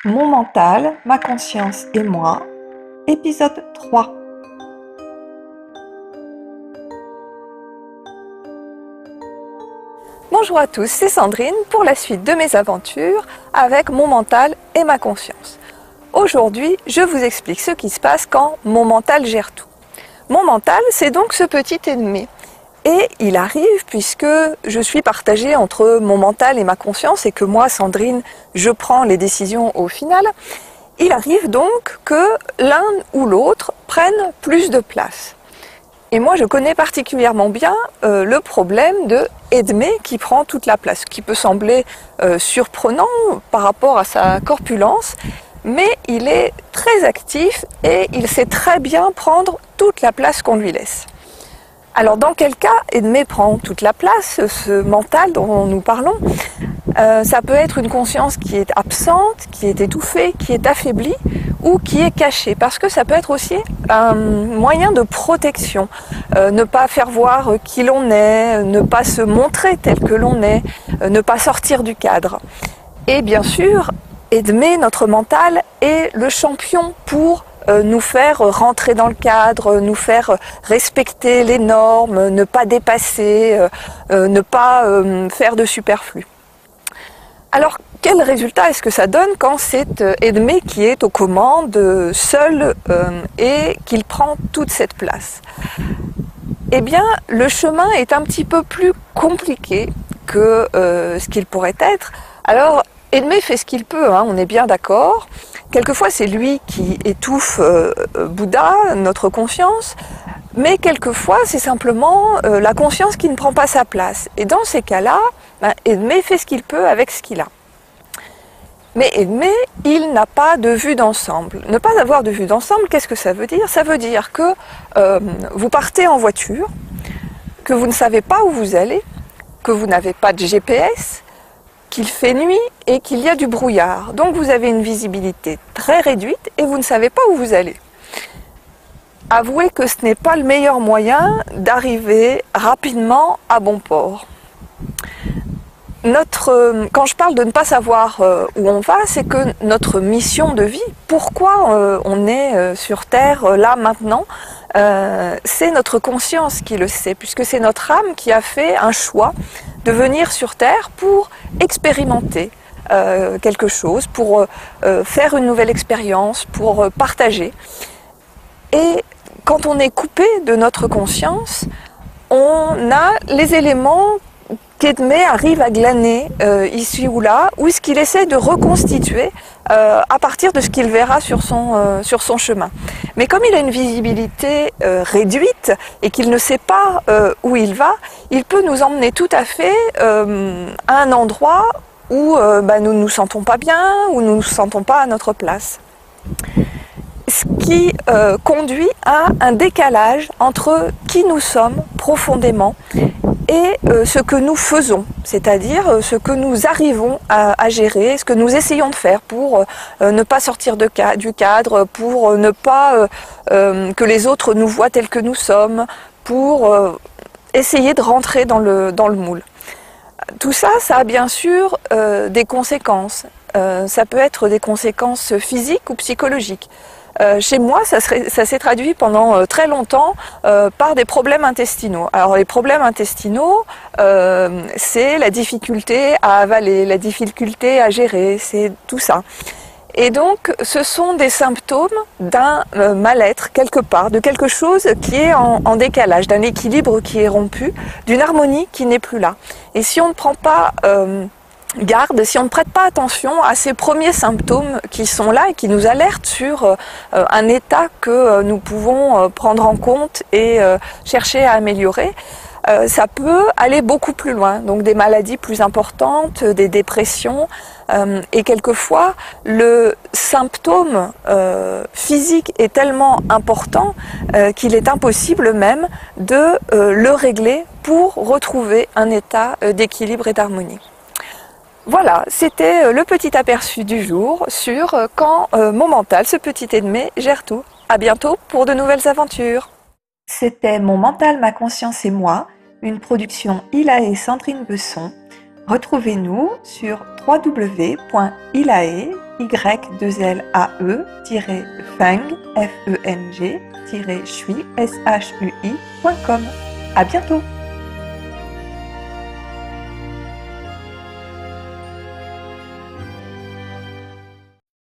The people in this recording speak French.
Mon mental, ma conscience et moi, épisode 3. Bonjour à tous, c'est Sandrine pour la suite de mes aventures avec mon mental et ma conscience. Aujourd'hui, je vous explique ce qui se passe quand mon mental gère tout. Mon mental, c'est donc ce petit ennemi. Et il arrive, puisque je suis partagée entre mon mental et ma conscience, et que moi, Sandrine, je prends les décisions au final, il arrive donc que l'un ou l'autre prenne plus de place. Et moi, je connais particulièrement bien le problème de Edmé qui prend toute la place, qui peut sembler surprenant par rapport à sa corpulence, mais il est très actif et il sait très bien prendre toute la place qu'on lui laisse. Alors dans quel cas Edmé prend toute la place, ce mental dont nous parlons? Ça peut être une conscience qui est absente, qui est étouffée, qui est affaiblie ou qui est cachée, parce que ça peut être aussi un moyen de protection, ne pas faire voir qui l'on est, ne pas se montrer tel que l'on est, ne pas sortir du cadre. Et bien sûr, Edmé, notre mental, est le champion pour nous faire rentrer dans le cadre, nous faire respecter les normes, ne pas dépasser, ne pas faire de superflu. Alors, quel résultat est-ce que ça donne quand c'est Edmé qui est aux commandes, seul, et qu'il prend toute cette place? Eh bien, le chemin est un petit peu plus compliqué que ce qu'il pourrait être. Alors, Edmé fait ce qu'il peut, hein, on est bien d'accord. Quelquefois, c'est lui qui étouffe Bouddha, notre conscience, mais quelquefois, c'est simplement la conscience qui ne prend pas sa place. Et dans ces cas-là, Edmé fait ce qu'il peut avec ce qu'il a. Mais Edmé, il n'a pas de vue d'ensemble. Ne pas avoir de vue d'ensemble, qu'est-ce que ça veut dire? Ça veut dire que vous partez en voiture, que vous ne savez pas où vous allez, que vous n'avez pas de GPS, qu'il fait nuit et qu'il y a du brouillard. Donc vous avez une visibilité très réduite et vous ne savez pas où vous allez. Avouez que ce n'est pas le meilleur moyen d'arriver rapidement à bon port. Quand je parle de ne pas savoir où on va, c'est que notre mission de vie, pourquoi on est sur Terre là maintenant, c'est notre conscience qui le sait, puisque c'est notre âme qui a fait un choix de venir sur Terre pour expérimenter quelque chose, pour faire une nouvelle expérience, pour partager. Et quand on est coupé de notre conscience, on a les éléments qu'Edmé arrive à glaner ici ou là, ou ce qu'il essaie de reconstituer à partir de ce qu'il verra sur son chemin. Mais comme il a une visibilité réduite et qu'il ne sait pas où il va, il peut nous emmener tout à fait à un endroit où nous ne nous sentons pas bien, où nous ne nous sentons pas à notre place. Ce qui conduit à un décalage entre qui nous sommes profondément et ce que nous faisons, c'est-à-dire ce que nous arrivons à gérer, ce que nous essayons de faire pour ne pas sortir du cadre, pour ne pas que les autres nous voient tels que nous sommes, pour essayer de rentrer dans le moule. Tout ça, ça a bien sûr des conséquences. Ça peut être des conséquences physiques ou psychologiques. Chez moi, ça s'est traduit pendant très longtemps par des problèmes intestinaux. Alors les problèmes intestinaux, c'est la difficulté à avaler, la difficulté à gérer, c'est tout ça. Et donc, ce sont des symptômes d'un mal-être quelque part, de quelque chose qui est en décalage, d'un équilibre qui est rompu, d'une harmonie qui n'est plus là. Et si on ne prend pas garde, si on ne prête pas attention à ces premiers symptômes qui sont là et qui nous alertent sur un état que nous pouvons prendre en compte et chercher à améliorer, ça peut aller beaucoup plus loin, donc des maladies plus importantes, des dépressions, et quelquefois le symptôme physique est tellement important qu'il est impossible même de le régler pour retrouver un état d'équilibre et d'harmonie. Voilà, c'était le petit aperçu du jour sur quand mon mental, ce petit Edmé, gère tout. À bientôt pour de nouvelles aventures. C'était Mon mental, ma conscience et moi, une production Ila et Sandrine Besson. Retrouvez-nous sur www.ilae-feng-shui.com. À bientôt!